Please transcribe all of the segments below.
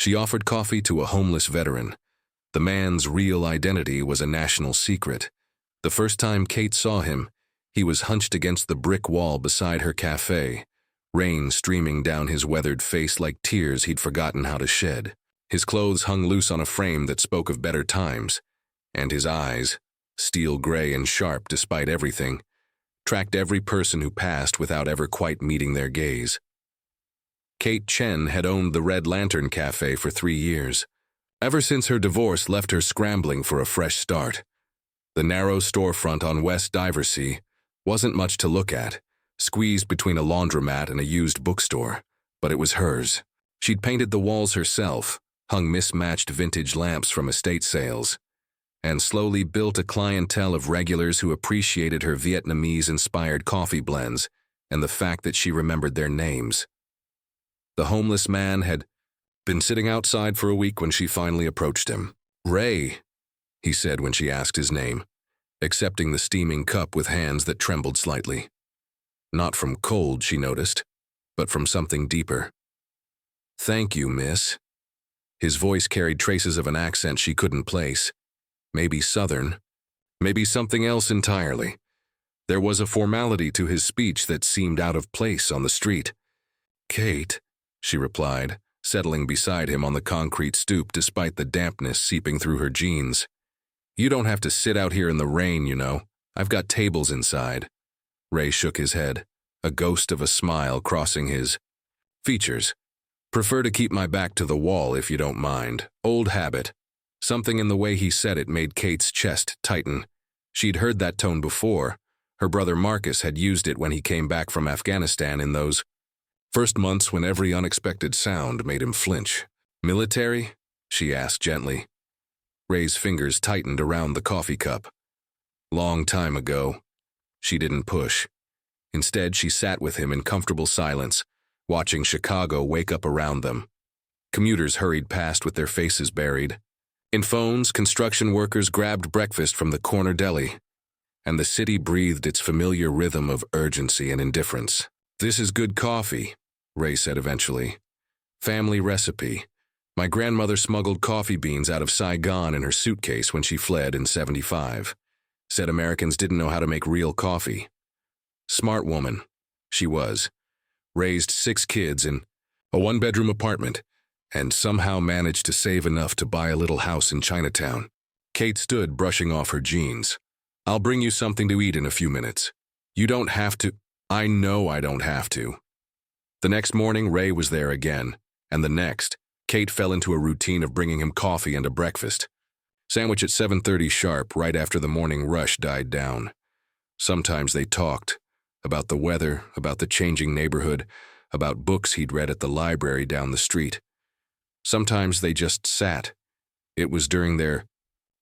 She offered coffee to a homeless veteran. The man's real identity was a national secret. The first time Kate saw him, he was hunched against the brick wall beside her cafe, rain streaming down his weathered face like tears he'd forgotten how to shed. His clothes hung loose on a frame that spoke of better times, and his eyes, steel gray and sharp despite everything, tracked every person who passed without ever quite meeting their gaze. Kate Chen had owned the Red Lantern Cafe for 3 years. Ever since her divorce left her scrambling for a fresh start. The narrow storefront on West Diversea wasn't much to look at, squeezed between a laundromat and a used bookstore, but it was hers. She'd painted the walls herself, hung mismatched vintage lamps from estate sales, and slowly built a clientele of regulars who appreciated her Vietnamese-inspired coffee blends and the fact that she remembered their names. The homeless man had been sitting outside for a week when she finally approached him. "Ray," he said when she asked his name, accepting the steaming cup with hands that trembled slightly. Not from cold, she noticed, but from something deeper. "Thank you, miss." His voice carried traces of an accent she couldn't place. Maybe Southern, maybe something else entirely. There was a formality to his speech that seemed out of place on the street. "Kate," she replied, settling beside him on the concrete stoop despite the dampness seeping through her jeans. "You don't have to sit out here in the rain, you know. I've got tables inside." Ray shook his head, a ghost of a smile crossing his features. "Prefer to keep my back to the wall if you don't mind. Old habit." Something in the way he said it made Kate's chest tighten. She'd heard that tone before. Her brother Marcus had used it when he came back from Afghanistan in those first months when every unexpected sound made him flinch. "Military?" she asked gently. Ray's fingers tightened around the coffee cup. "Long time ago." She didn't push. Instead, she sat with him in comfortable silence, watching Chicago wake up around them. Commuters hurried past with their faces buried. In phones, construction workers grabbed breakfast from the corner deli, and the city breathed its familiar rhythm of urgency and indifference. "This is good coffee," Ray said eventually. "Family recipe. My grandmother smuggled coffee beans out of Saigon in her suitcase when she fled in '75. Said Americans didn't know how to make real coffee. Smart woman, she was. Raised 6 kids in a 1-bedroom apartment, and somehow managed to save enough to buy a little house in Chinatown." Kate stood, brushing off her jeans. "I'll bring you something to eat in a few minutes. You don't have to." "I know I don't have to." The next morning, Ray was there again, and the next, Kate fell into a routine of bringing him coffee and a breakfast. Sandwich at 7:30 sharp, right after the morning rush died down. Sometimes they talked, about the weather, about the changing neighborhood, about books he'd read at the library down the street. Sometimes they just sat. It was during their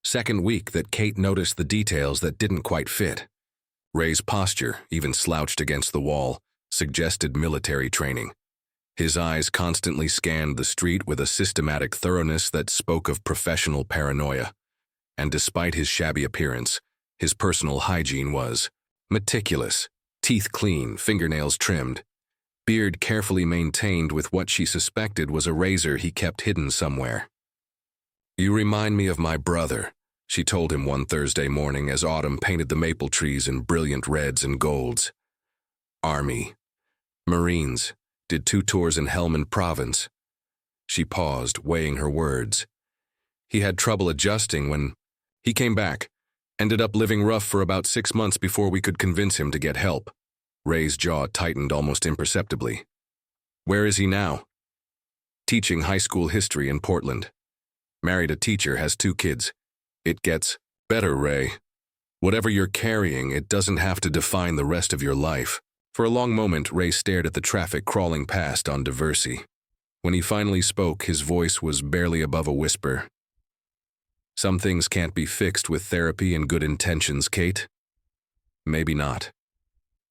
second week that Kate noticed the details that didn't quite fit. Ray's posture, even slouched against the wall, suggested military training. His eyes constantly scanned the street with a systematic thoroughness that spoke of professional paranoia. And despite his shabby appearance, his personal hygiene was meticulous, teeth clean, fingernails trimmed, beard carefully maintained with what she suspected was a razor he kept hidden somewhere. "You remind me of my brother," she told him one Thursday morning as autumn painted the maple trees in brilliant reds and golds. "Army. Marines. Did 2 tours in Helmand Province." She paused, weighing her words. "He had trouble adjusting when he came back. Ended up living rough for about 6 months before we could convince him to get help." Ray's jaw tightened almost imperceptibly. "Where is he now?" "Teaching high school history in Portland. Married a teacher, has 2 kids. It gets better, Ray. Whatever you're carrying, it doesn't have to define the rest of your life." For a long moment, Ray stared at the traffic crawling past on Diversey. When he finally spoke, his voice was barely above a whisper. "Some things can't be fixed with therapy and good intentions, Kate. Maybe not.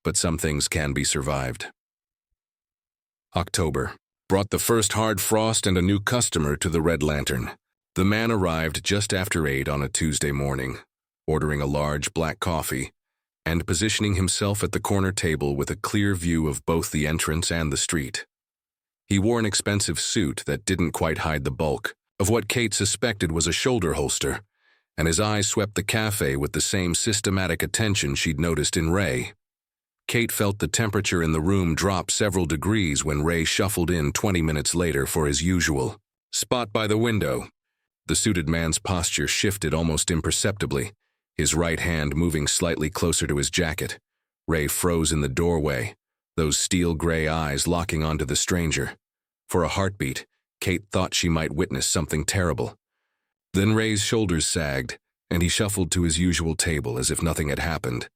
But some things can be survived." October brought the first hard frost and a new customer to the Red Lantern. The man arrived just after 8 on a Tuesday morning, ordering a large black coffee, and positioning himself at the corner table with a clear view of both the entrance and the street. He wore an expensive suit that didn't quite hide the bulk of what Kate suspected was a shoulder holster, and his eyes swept the cafe with the same systematic attention she'd noticed in Ray. Kate felt the temperature in the room drop several degrees when Ray shuffled in 20 minutes later for his usual spot by the window. The suited man's posture shifted almost imperceptibly, his right hand moving slightly closer to his jacket. Ray froze in the doorway, those steel-gray eyes locking onto the stranger. For a heartbeat, Kate thought she might witness something terrible. Then Ray's shoulders sagged, and he shuffled to his usual table as if nothing had happened.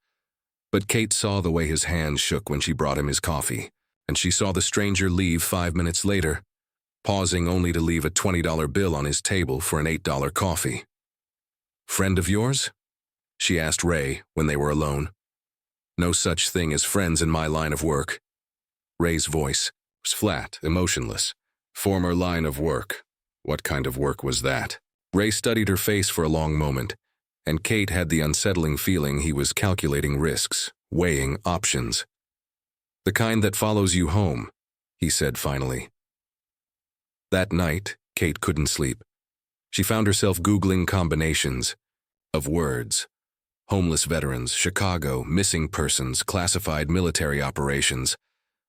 But Kate saw the way his hands shook when she brought him his coffee, and she saw the stranger leave 5 minutes later, pausing only to leave a $20 bill on his table for an $8 coffee. "Friend of yours?" she asked Ray when they were alone. "No such thing as friends in my line of work." Ray's voice was flat, emotionless. "Former line of work. What kind of work was that?" Ray studied her face for a long moment, and Kate had the unsettling feeling he was calculating risks, weighing options. "The kind that follows you home," he said finally. That night, Kate couldn't sleep. She found herself Googling combinations of words. Homeless veterans, Chicago, missing persons, classified military operations,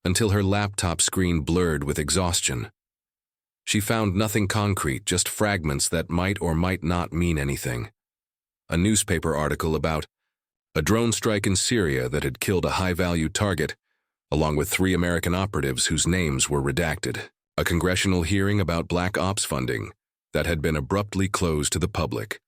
until her laptop screen blurred with exhaustion. She found nothing concrete, just fragments that might or might not mean anything. A newspaper article about a drone strike in Syria that had killed a high-value target, along with 3 American operatives whose names were redacted. A congressional hearing about black ops funding that had been abruptly closed to the public.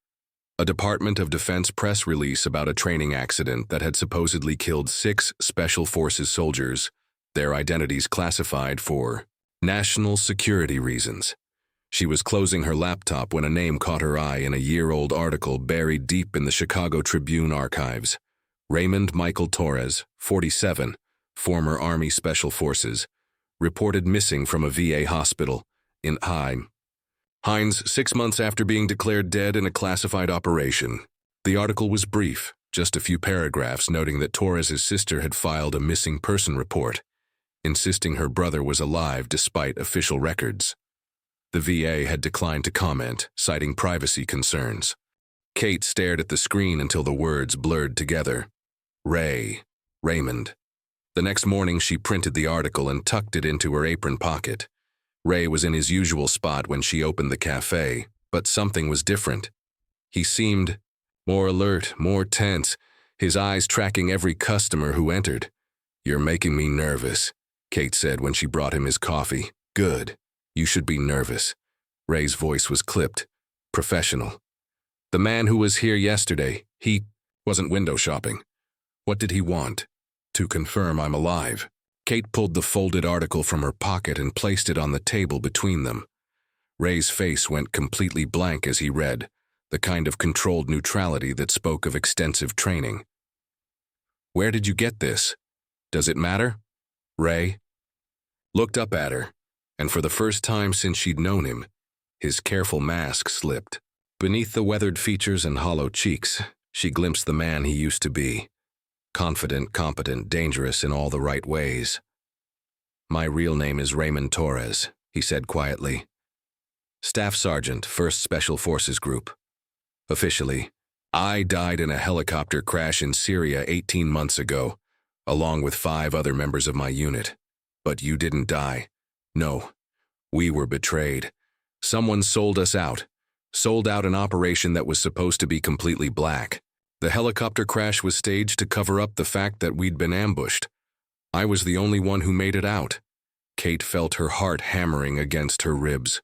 A Department of Defense press release about a training accident that had supposedly killed 6 Special Forces soldiers, their identities classified for national security reasons. She was closing her laptop when a name caught her eye in a year-old article buried deep in the Chicago Tribune archives. Raymond Michael Torres, 47, former Army Special Forces, reported missing from a VA hospital in Hines 6 months after being declared dead in a classified operation. The article was brief, just a few paragraphs noting that Torres's sister had filed a missing person report, insisting her brother was alive despite official records. The VA had declined to comment, citing privacy concerns. Kate stared at the screen until the words blurred together. Raymond. The next morning she printed the article and tucked it into her apron pocket. Ray was in his usual spot when she opened the cafe, but something was different. He seemed more alert, more tense, his eyes tracking every customer who entered. "You're making me nervous," Kate said when she brought him his coffee. "Good. You should be nervous." Ray's voice was clipped, professional. "The man who was here yesterday, he wasn't window shopping. What did he want?" "To confirm I'm alive." Kate pulled the folded article from her pocket and placed it on the table between them. Ray's face went completely blank as he read, the kind of controlled neutrality that spoke of extensive training. "Where did you get this? Does it matter?" Ray looked up at her, and for the first time since she'd known him, his careful mask slipped. Beneath the weathered features and hollow cheeks, she glimpsed the man he used to be. Confident, competent, dangerous in all the right ways. "My real name is Raymond Torres," he said quietly. "Staff Sergeant, 1st Special Forces Group. Officially, I died in a helicopter crash in Syria 18 months ago, along with 5 other members of my unit. But you didn't die. No, we were betrayed. Someone sold us out. Sold out an operation that was supposed to be completely black. The helicopter crash was staged to cover up the fact that we'd been ambushed. I was the only one who made it out." Kate felt her heart hammering against her ribs.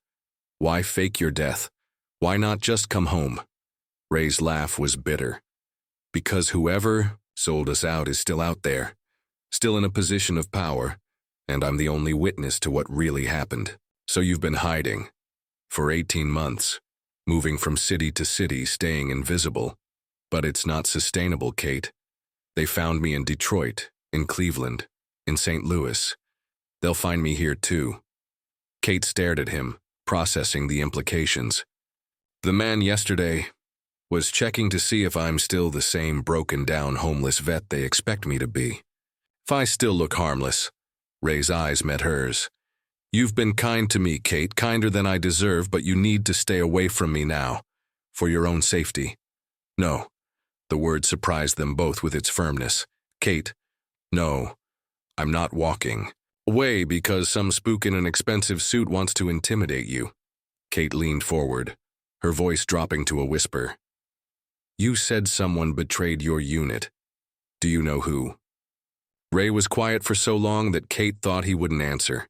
"Why fake your death? Why not just come home?" Ray's laugh was bitter. "Because whoever sold us out is still out there, still in a position of power, and I'm the only witness to what really happened. So you've been hiding for 18 months, moving from city to city, staying invisible. But it's not sustainable, Kate. They found me in Detroit, in Cleveland, in St. Louis. They'll find me here too." Kate stared at him, processing the implications. "The man yesterday was checking to see if I'm still the same broken-down homeless vet they expect me to be. If I still look harmless." Ray's eyes met hers. You've been kind to me, Kate, kinder than I deserve, but you need to stay away from me now, for your own safety. No. The word surprised them both with its firmness. Kate, no, I'm not walking away because some spook in an expensive suit wants to intimidate you. Kate leaned forward, her voice dropping to a whisper. You said someone betrayed your unit. Do you know who? Ray was quiet for so long that Kate thought he wouldn't answer.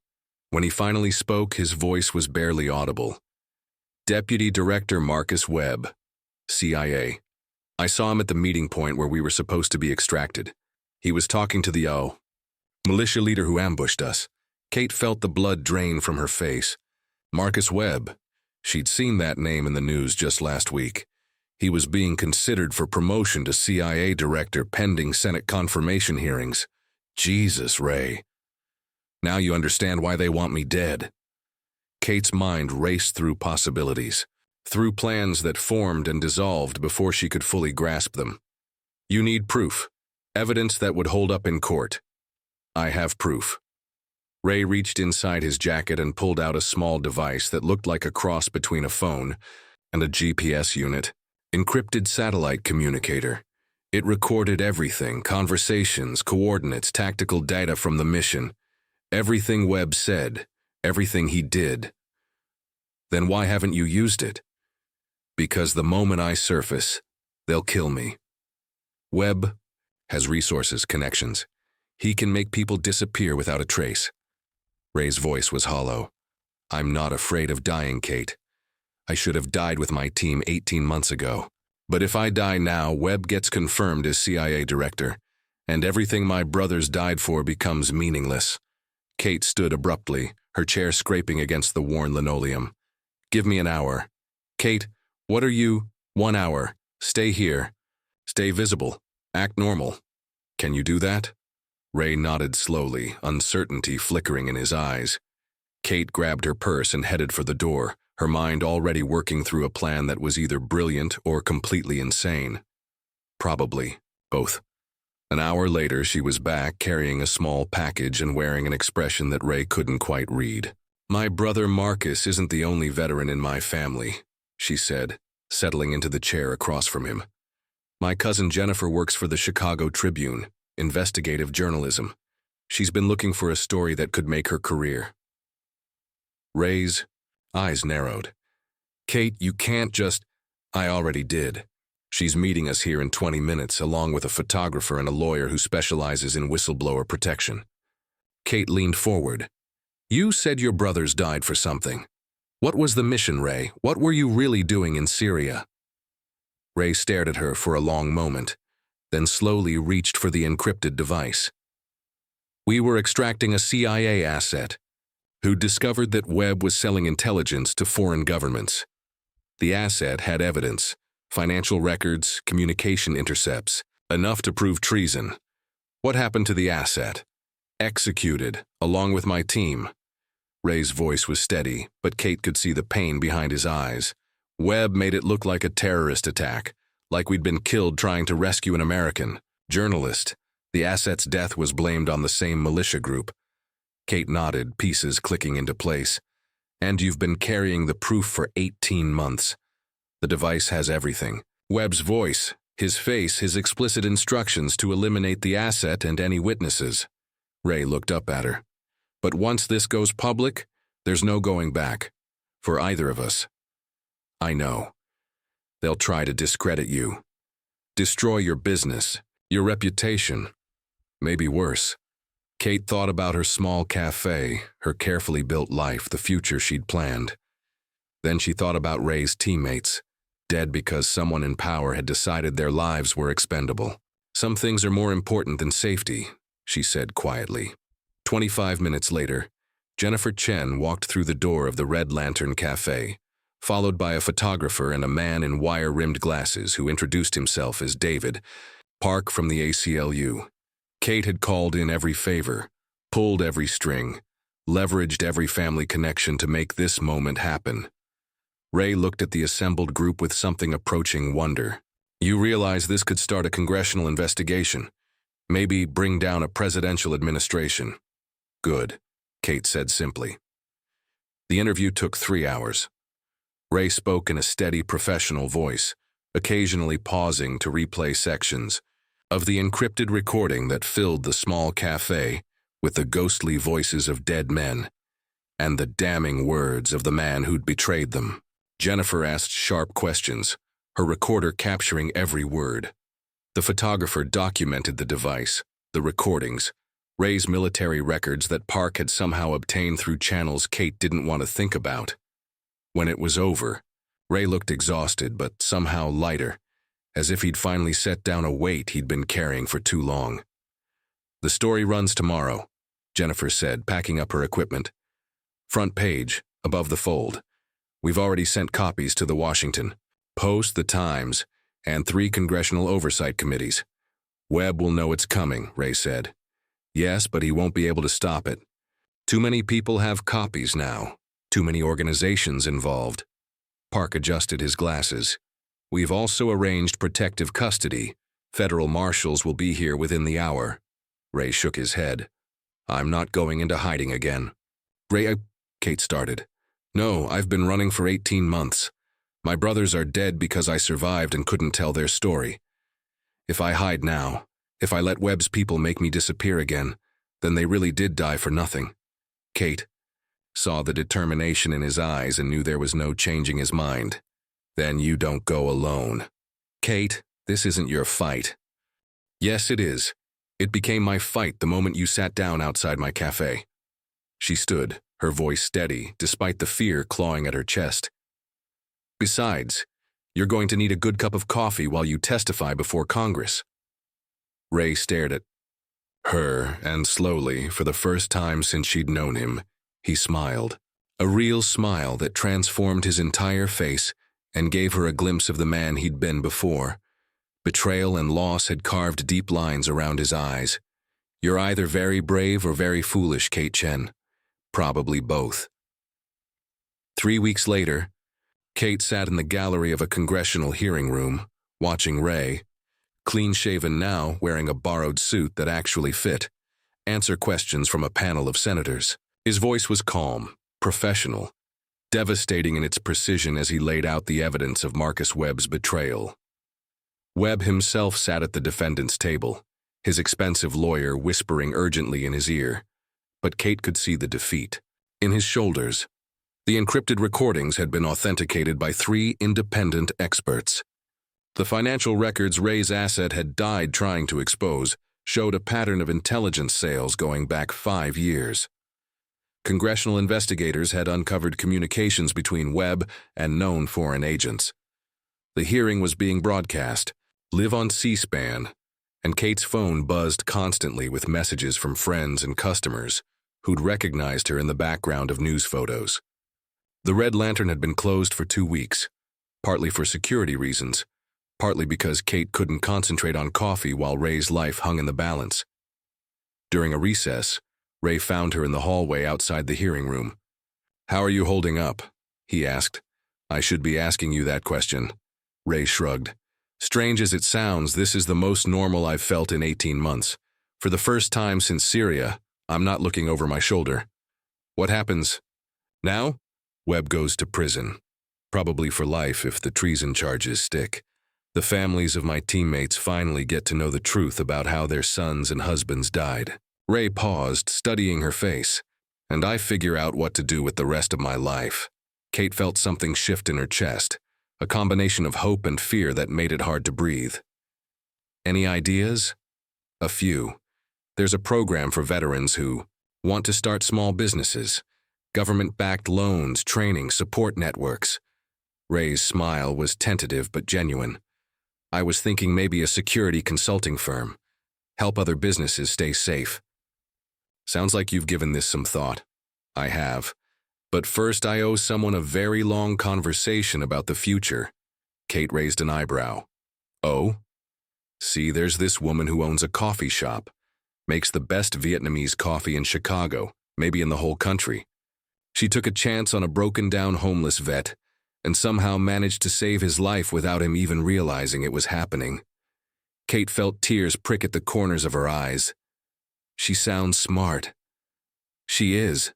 When he finally spoke, his voice was barely audible. Deputy Director Marcus Webb, CIA. I saw him at the meeting point where we were supposed to be extracted. He was talking to the militia leader who ambushed us. Kate felt the blood drain from her face. Marcus Webb. She'd seen that name in the news just last week. He was being considered for promotion to CIA director pending Senate confirmation hearings. Jesus, Ray. Now you understand why they want me dead. Kate's mind raced through possibilities, through plans that formed and dissolved before she could fully grasp them. You need proof, evidence that would hold up in court. I have proof. Ray reached inside his jacket and pulled out a small device that looked like a cross between a phone and a GPS unit. Encrypted satellite communicator. It recorded everything, conversations, coordinates, tactical data from the mission. Everything Webb said, everything he did. Then why haven't you used it? Because the moment I surface, they'll kill me. Webb has resources, connections. He can make people disappear without a trace. Ray's voice was hollow. I'm not afraid of dying, Kate. I should have died with my team 18 months ago. But if I die now, Webb gets confirmed as CIA director, and everything my brothers died for becomes meaningless. Kate stood abruptly, her chair scraping against the worn linoleum. Give me an hour. Kate, what are you? 1 hour. Stay here. Stay visible. Act normal. Can you do that? Ray nodded slowly, uncertainty flickering in his eyes. Kate grabbed her purse and headed for the door, her mind already working through a plan that was either brilliant or completely insane. Probably both. An hour later, she was back, carrying a small package and wearing an expression that Ray couldn't quite read. My brother Marcus isn't the only veteran in my family, she said, settling into the chair across from him. My cousin Jennifer works for the Chicago Tribune, investigative journalism. She's been looking for a story that could make her career. Ray's eyes narrowed. Kate, you can't just... I already did. She's meeting us here in 20 minutes, along with a photographer and a lawyer who specializes in whistleblower protection. Kate leaned forward. You said your brothers died for something. What was the mission, Ray? What were you really doing in Syria? Ray stared at her for a long moment, then slowly reached for the encrypted device. We were extracting a CIA asset, who discovered that Webb was selling intelligence to foreign governments. The asset had evidence, financial records, communication intercepts, enough to prove treason. What happened to the asset? Executed, along with my team. Ray's voice was steady, but Kate could see the pain behind his eyes. Webb made it look like a terrorist attack, like we'd been killed trying to rescue an American journalist. The asset's death was blamed on the same militia group. Kate nodded, pieces clicking into place. And you've been carrying the proof for 18 months. The device has everything. Webb's voice, his face, his explicit instructions to eliminate the asset and any witnesses. Ray looked up at her. But once this goes public, there's no going back. For either of us. I know. They'll try to discredit you. Destroy your business, your reputation. Maybe worse. Kate thought about her small cafe, her carefully built life, the future she'd planned. Then she thought about Ray's teammates, dead because someone in power had decided their lives were expendable. Some things are more important than safety, she said quietly. 25 minutes later, Jennifer Chen walked through the door of the Red Lantern Cafe, followed by a photographer and a man in wire-rimmed glasses who introduced himself as David Park from the ACLU. Kate had called in every favor, pulled every string, leveraged every family connection to make this moment happen. Ray looked at the assembled group with something approaching wonder. You realize this could start a congressional investigation, maybe bring down a presidential administration. Good, Kate said simply. The interview took 3 hours. Ray spoke in a steady, professional voice, occasionally pausing to replay sections of the encrypted recording that filled the small cafe with the ghostly voices of dead men and the damning words of the man who'd betrayed them. Jennifer asked sharp questions, her recorder capturing every word. The photographer documented the device, the recordings, Ray's military records that Park had somehow obtained through channels Kate didn't want to think about. When it was over, Ray looked exhausted but somehow lighter, as if he'd finally set down a weight he'd been carrying for too long. "The story runs tomorrow," Jennifer said, packing up her equipment. "Front page, above the fold. We've already sent copies to the Washington Post, the Times, and 3 congressional oversight committees. Webb will know it's coming," Ray said. "Yes, but he won't be able to stop it. Too many people have copies now. Too many organizations involved." Park adjusted his glasses. "We've also arranged protective custody. Federal marshals will be here within the hour." Ray shook his head. "I'm not going into hiding again." "Ray," Kate started. "No, I've been running for 18 months. My brothers are dead because I survived and couldn't tell their story. If I hide now, if I let Webb's people make me disappear again, then they really did die for nothing." Kate saw the determination in his eyes and knew there was no changing his mind. "Then you don't go alone." "Kate, this isn't your fight." "Yes, it is. It became my fight the moment you sat down outside my cafe." She stood, her voice steady, despite the fear clawing at her chest. "Besides, you're going to need a good cup of coffee while you testify before Congress." Ray stared at her, and slowly, for the first time since she'd known him, he smiled. A real smile that transformed his entire face and gave her a glimpse of the man he'd been before. Betrayal and loss had carved deep lines around his eyes. "You're either very brave or very foolish, Kate Chen. Probably both." 3 weeks later, Kate sat in the gallery of a congressional hearing room, watching Ray, clean-shaven now, wearing a borrowed suit that actually fit, answer questions from a panel of senators. His voice was calm, professional, devastating in its precision as he laid out the evidence of Marcus Webb's betrayal. Webb himself sat at the defendant's table, his expensive lawyer whispering urgently in his ear, but Kate could see the defeat in his shoulders. The encrypted recordings had been authenticated by 3 independent experts. The financial records Ray's asset had died trying to expose showed a pattern of intelligence sales going back 5 years. Congressional investigators had uncovered communications between Webb and known foreign agents. The hearing was being broadcast, live on C-SPAN, and Kate's phone buzzed constantly with messages from friends and customers who'd recognized her in the background of news photos. The Red Lantern had been closed for 2 weeks, partly for security reasons, partly because Kate couldn't concentrate on coffee while Ray's life hung in the balance. During a recess, Ray found her in the hallway outside the hearing room. "How are you holding up?" he asked. "I should be asking you that question." Ray shrugged. "Strange as it sounds, this is the most normal I've felt in 18 months. For the first time since Syria, I'm not looking over my shoulder." "What happens now?" "Webb goes to prison. Probably for life if the treason charges stick. The families of my teammates finally get to know the truth about how their sons and husbands died." Ray paused, studying her face. "And I figure out what to do with the rest of my life." Kate felt something shift in her chest, a combination of hope and fear that made it hard to breathe. "Any ideas?" "A few. There's a program for veterans who want to start small businesses. Government-backed loans, training, support networks." Ray's smile was tentative but genuine. "I was thinking maybe a security consulting firm. Help other businesses stay safe." "Sounds like you've given this some thought." "I have. But first I owe someone a very long conversation about the future." Kate raised an eyebrow. "Oh?" "See, there's this woman who owns a coffee shop. Makes the best Vietnamese coffee in Chicago, maybe in the whole country. She took a chance on a broken-down homeless vet and somehow managed to save his life without him even realizing it was happening." Kate felt tears prick at the corners of her eyes. "She sounds smart." "She is.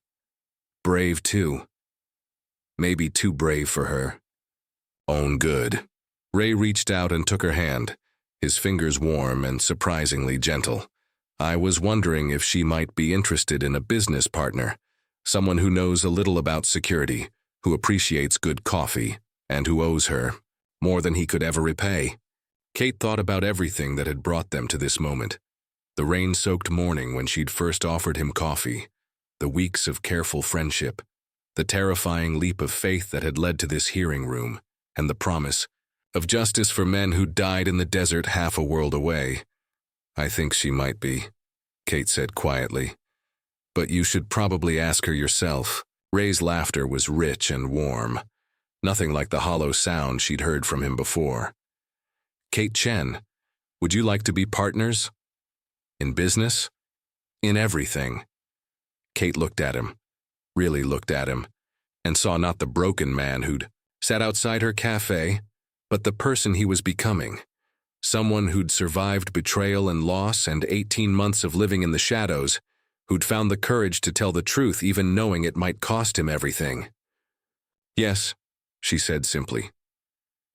Brave, too. maybe too brave for her. Own good. Ray reached out and took her hand, his fingers warm and surprisingly gentle. I was wondering if she might be interested in a business partner, someone who knows a little about security, who appreciates good coffee, and who owes her more than he could ever repay. Kate thought about everything that had brought them to this moment. The rain-soaked morning when she'd first offered him coffee, the weeks of careful friendship, the terrifying leap of faith that had led to this hearing room, and the promise of justice for men who died in the desert half a world away. I think she might be, Kate said quietly. But you should probably ask her yourself. Ray's laughter was rich and warm, nothing like the hollow sound she'd heard from him before. Kate Chen, would you like to be partners? In business? In everything. Kate looked at him, really looked at him, and saw not the broken man who'd sat outside her cafe, but the person he was becoming. Someone who'd survived betrayal and loss and 18 months of living in the shadows, who'd found the courage to tell the truth even knowing it might cost him everything. Yes, she said simply.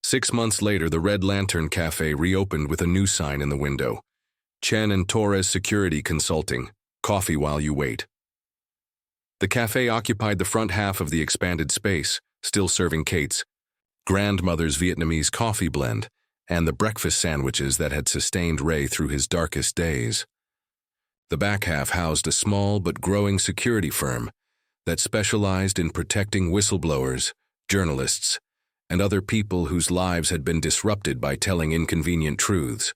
6 months later, the Red Lantern Cafe reopened with a new sign in the window. Chen and Torres Security Consulting, coffee while you wait. The cafe occupied the front half of the expanded space, still serving Kate's grandmother's Vietnamese coffee blend and the breakfast sandwiches that had sustained Ray through his darkest days. The back half housed a small but growing security firm that specialized in protecting whistleblowers, journalists, and other people whose lives had been disrupted by telling inconvenient truths.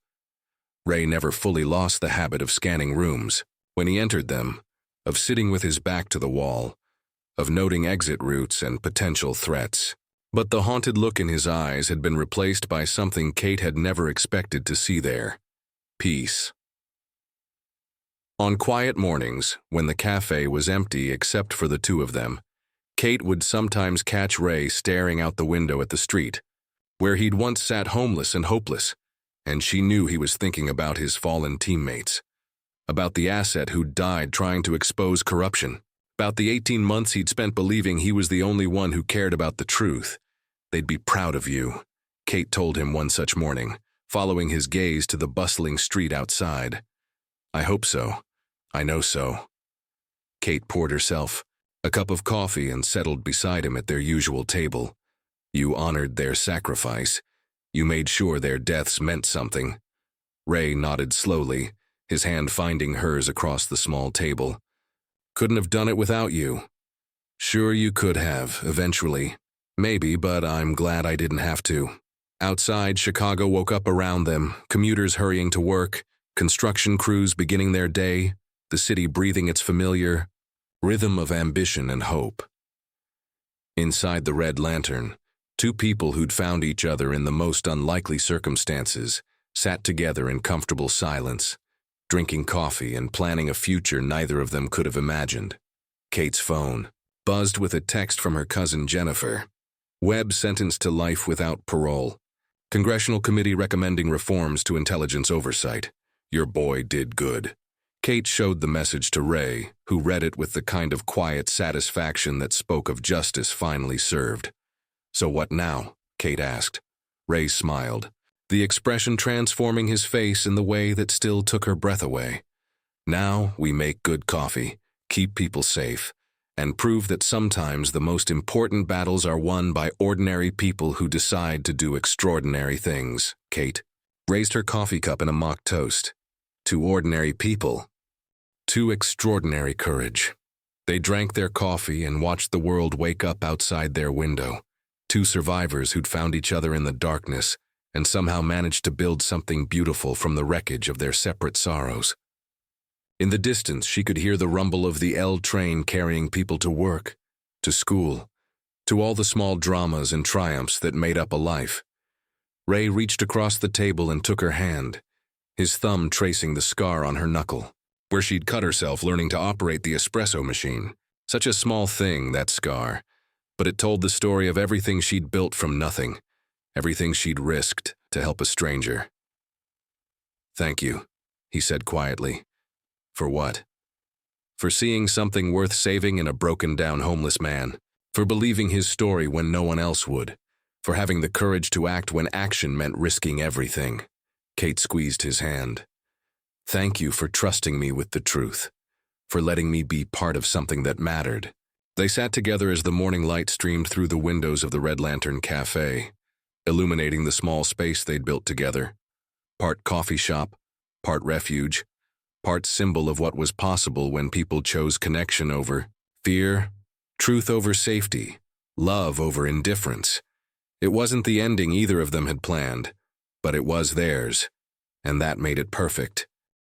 Ray never fully lost the habit of scanning rooms when he entered them, of sitting with his back to the wall, of noting exit routes and potential threats. But the haunted look in his eyes had been replaced by something Kate had never expected to see there: peace. On quiet mornings, when the cafe was empty except for the two of them, Kate would sometimes catch Ray staring out the window at the street, where he'd once sat homeless and hopeless, and she knew he was thinking about his fallen teammates, about the asset who'd died trying to expose corruption, about the 18 months he'd spent believing he was the only one who cared about the truth. They'd be proud of you, Kate told him one such morning, following his gaze to the bustling street outside. I hope so. I know so. Kate poured herself a cup of coffee and settled beside him at their usual table. You honored their sacrifice. You made sure their deaths meant something. Ray nodded slowly, his hand finding hers across the small table. Couldn't have done it without you. Sure you could have, eventually. Maybe, but I'm glad I didn't have to. Outside, Chicago woke up around them, commuters hurrying to work, construction crews beginning their day, the city breathing its familiar rhythm of ambition and hope. Inside the Red Lantern, two people who'd found each other in the most unlikely circumstances sat together in comfortable silence, drinking coffee and planning a future neither of them could have imagined. Kate's phone buzzed with a text from her cousin Jennifer. Webb sentenced to life without parole. Congressional committee recommending reforms to intelligence oversight. Your boy did good. Kate showed the message to Ray, who read it with the kind of quiet satisfaction that spoke of justice finally served. So what now? Kate asked. Ray smiled, the expression transforming his face in the way that still took her breath away. Now we make good coffee, keep people safe, and prove that sometimes the most important battles are won by ordinary people who decide to do extraordinary things. Kate raised her coffee cup in a mock toast. To ordinary people. To extraordinary courage. They drank their coffee and watched the world wake up outside their window. Two survivors who'd found each other in the darkness and somehow managed to build something beautiful from the wreckage of their separate sorrows. In the distance, she could hear the rumble of the L train carrying people to work, to school, to all the small dramas and triumphs that made up a life. Ray reached across the table and took her hand, his thumb tracing the scar on her knuckle, where she'd cut herself learning to operate the espresso machine. Such a small thing, that scar, but it told the story of everything she'd built from nothing, everything she'd risked to help a stranger. Thank you, he said quietly. For what? For seeing something worth saving in a broken-down homeless man. for believing his story when no one else would, for having the courage to act when action meant risking everything. Kate squeezed his hand. Thank you for trusting me with the truth, for letting me be part of something that mattered. They sat together as the morning light streamed through the windows of the Red Lantern Cafe, illuminating the small space they'd built together. Part coffee shop, part refuge, part symbol of what was possible when people chose connection over fear, truth over safety, love over indifference. It wasn't the ending either of them had planned, but it was theirs, and that made it perfect.